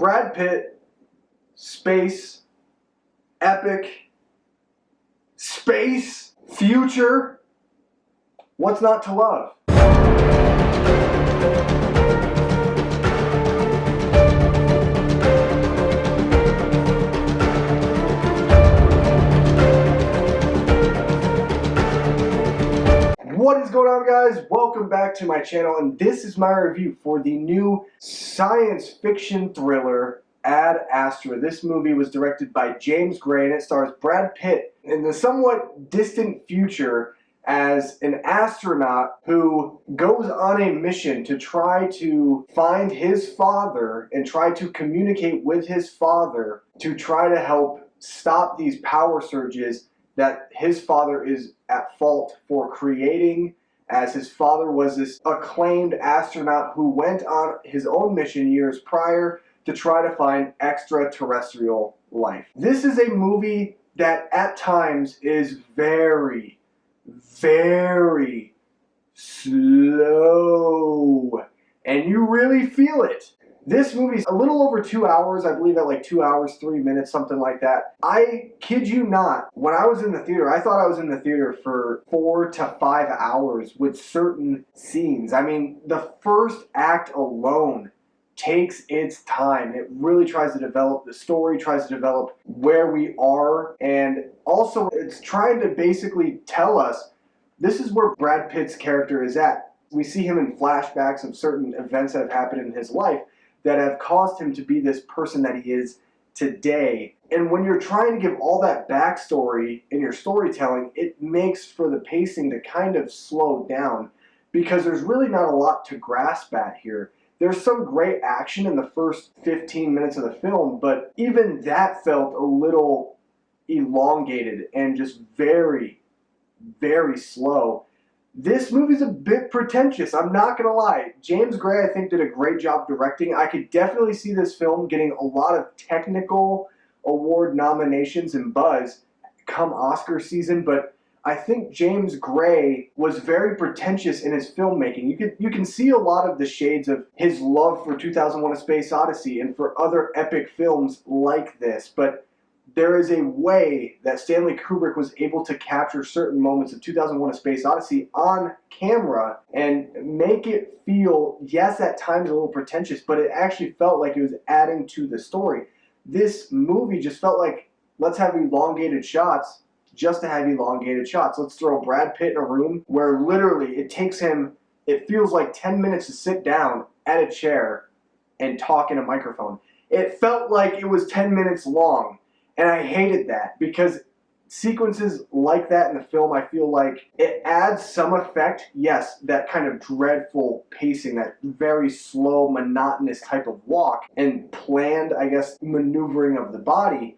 Brad Pitt, space, epic, space, future. What's not to love? What is going on, guys? Welcome back to my channel, and this is my review for the new science fiction thriller Ad Astra. This movie was directed by James Gray, and it stars Brad Pitt in the somewhat distant future as an astronaut who goes on a mission to try to find his father and try to communicate with his father to try to help stop these power surges that his father is at fault for creating, as his father was this acclaimed astronaut who went on his own mission years prior to try to find extraterrestrial life. This is a movie that at times is very, very slow, and you really feel it. This movie's a little over 2 hours, I believe at like 2 hours, 3 minutes, something like that. I kid you not, when I was in the theater, I thought I was in the theater for 4 to 5 hours with certain scenes. I mean, the first act alone takes its time. It really tries to develop the story, tries to develop where we are, and also it's trying to basically tell us this is where Brad Pitt's character is at. We see him in flashbacks of certain events that have happened in his life that have caused him to be this person that he is today. And when you're trying to give all that backstory in your storytelling, it makes for the pacing to kind of slow down because there's really not a lot to grasp at here. There's some great action in the first 15 minutes of the film, but even that felt a little elongated and just very, very slow. This movie's a bit pretentious, I'm not gonna lie. James Gray, I think, did a great job directing. I could definitely see this film getting a lot of technical award nominations and buzz come Oscar season, but I think James Gray was very pretentious in his filmmaking. You can see a lot of the shades of his love for 2001: A Space Odyssey and for other epic films like this, but there is a way that Stanley Kubrick was able to capture certain moments of 2001: A Space Odyssey on camera and make it feel, yes, at times a little pretentious, but it actually felt like it was adding to the story. This movie just felt like, let's have elongated shots just to have elongated shots. Let's throw Brad Pitt in a room where literally it takes him, it feels like 10 minutes to sit down at a chair and talk in a microphone. It felt like it was 10 minutes long. And I hated that because sequences like that in the film, I feel like it adds some effect. Yes, that kind of dreadful pacing, that very slow, monotonous type of walk and planned, I guess, maneuvering of the body.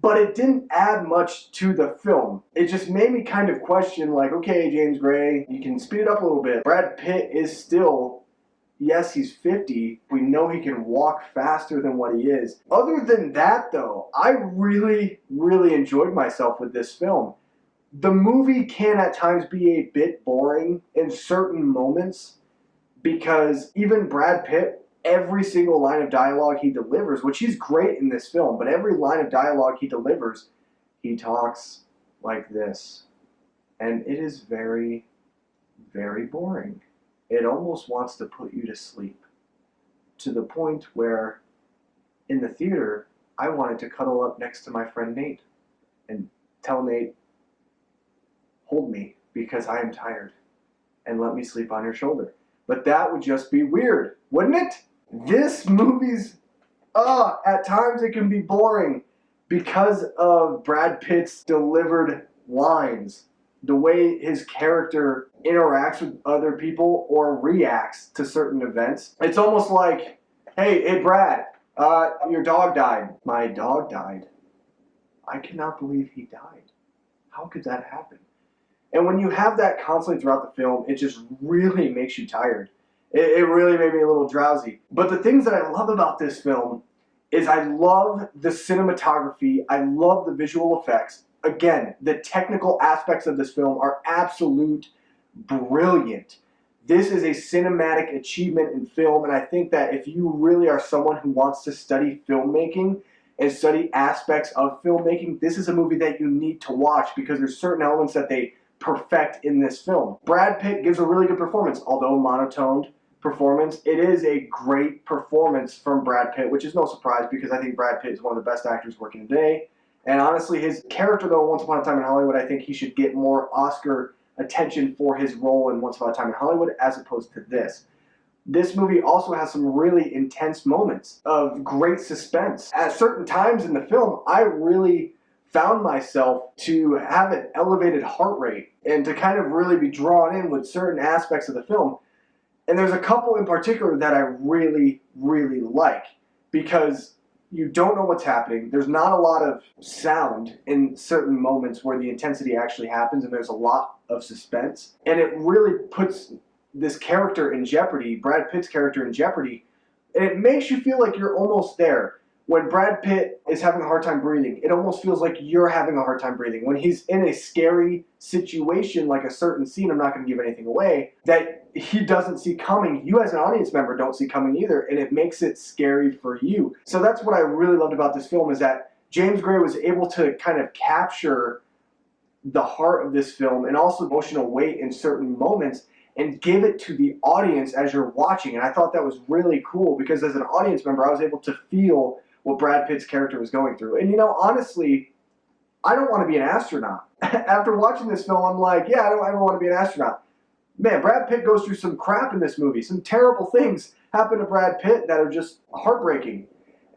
But it didn't add much to the film. It just made me kind of question, like, okay, James Gray, you can speed it up a little bit. Brad Pitt is still, yes, he's 50. We know he can walk faster than what he is. Other than that, though, I really, really enjoyed myself with this film. The movie can at times be a bit boring in certain moments because even Brad Pitt, every single line of dialogue he delivers, which he's great in this film, but every line of dialogue he delivers, he talks like this. And it is very, very boring. It almost wants to put you to sleep, to the point where in the theater, I wanted to cuddle up next to my friend Nate and tell Nate, hold me because I am tired and let me sleep on your shoulder. But that would just be weird, wouldn't it? This movie's, at times it can be boring because of Brad Pitt's delivered lines. The way his character interacts with other people or reacts to certain events. It's almost like, hey Brad, your dog died. My dog died? I cannot believe he died. How could that happen? And when you have that constantly throughout the film, it just really makes you tired. It really made me a little drowsy. But the things that I love about this film is I love the cinematography, I love the visual effects. Again, the technical aspects of this film are absolute brilliant. This is a cinematic achievement in film, and I think that if you really are someone who wants to study filmmaking and study aspects of filmmaking, this is a movie that you need to watch because there's certain elements that they perfect in this film. Brad Pitt gives a really good performance, although monotoned performance. It is a great performance from Brad Pitt, which is no surprise because I think Brad Pitt is one of the best actors working today. And honestly, his character, though, Once Upon a Time in Hollywood, I think he should get more Oscar attention for his role in Once Upon a Time in Hollywood as opposed to this. This movie also has some really intense moments of great suspense. At certain times in the film, I really found myself to have an elevated heart rate and to kind of really be drawn in with certain aspects of the film. And there's a couple in particular that I really, really like because you don't know what's happening. There's not a lot of sound in certain moments where the intensity actually happens, and there's a lot of suspense. And it really puts this character in jeopardy, Brad Pitt's character in jeopardy, and it makes you feel like you're almost there. When Brad Pitt is having a hard time breathing, it almost feels like you're having a hard time breathing. When he's in a scary situation, like a certain scene, I'm not going to give anything away, that he doesn't see coming, you as an audience member don't see coming either, and it makes it scary for you. So that's what I really loved about this film, is that James Gray was able to kind of capture the heart of this film and also emotional weight in certain moments and give it to the audience as you're watching. And I thought that was really cool because as an audience member, I was able to feel what Brad Pitt's character was going through. And you know, honestly, I don't want to be an astronaut. After watching this film, I'm like, yeah, I don't ever want to be an astronaut. Man, Brad Pitt goes through some crap in this movie. Some terrible things happen to Brad Pitt that are just heartbreaking.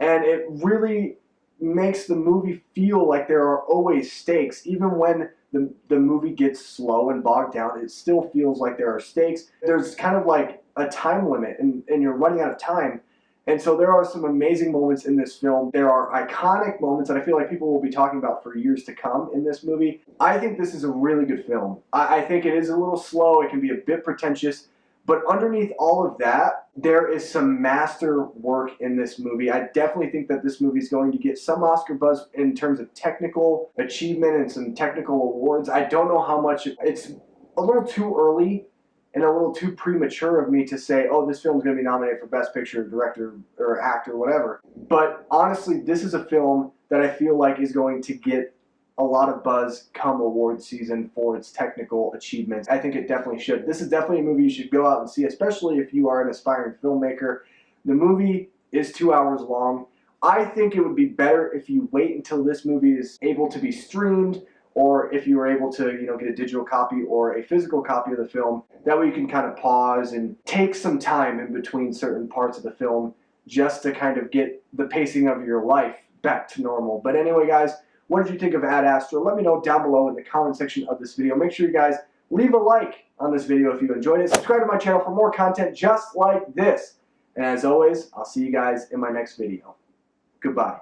And it really makes the movie feel like there are always stakes. Even when the movie gets slow and bogged down, it still feels like there are stakes. There's kind of like a time limit, and you're running out of time. And so there are some amazing moments in this film. There are iconic moments that I feel like people will be talking about for years to come in this movie. I think this is a really good film. I think it is a little slow. It can be a bit pretentious. But underneath all of that, there is some master work in this movie. I definitely think that this movie is going to get some Oscar buzz in terms of technical achievement and some technical awards. I don't know how much. It's a little too early and a little too premature of me to say, oh, this film is going to be nominated for Best Picture, Director, or Actor, whatever. But honestly, this is a film that I feel like is going to get a lot of buzz come award season for its technical achievements. I think it definitely should. This is definitely a movie you should go out and see, especially if you are an aspiring filmmaker. The movie is 2 hours long. I think it would be better if you wait until this movie is able to be streamed, or if you were able to, get a digital copy or a physical copy of the film. That way you can kind of pause and take some time in between certain parts of the film just to kind of get the pacing of your life back to normal. But anyway, guys, what did you think of Ad Astra? Let me know down below in the comment section of this video. Make sure you guys leave a like on this video if you enjoyed it. Subscribe to my channel for more content just like this. And as always, I'll see you guys in my next video. Goodbye.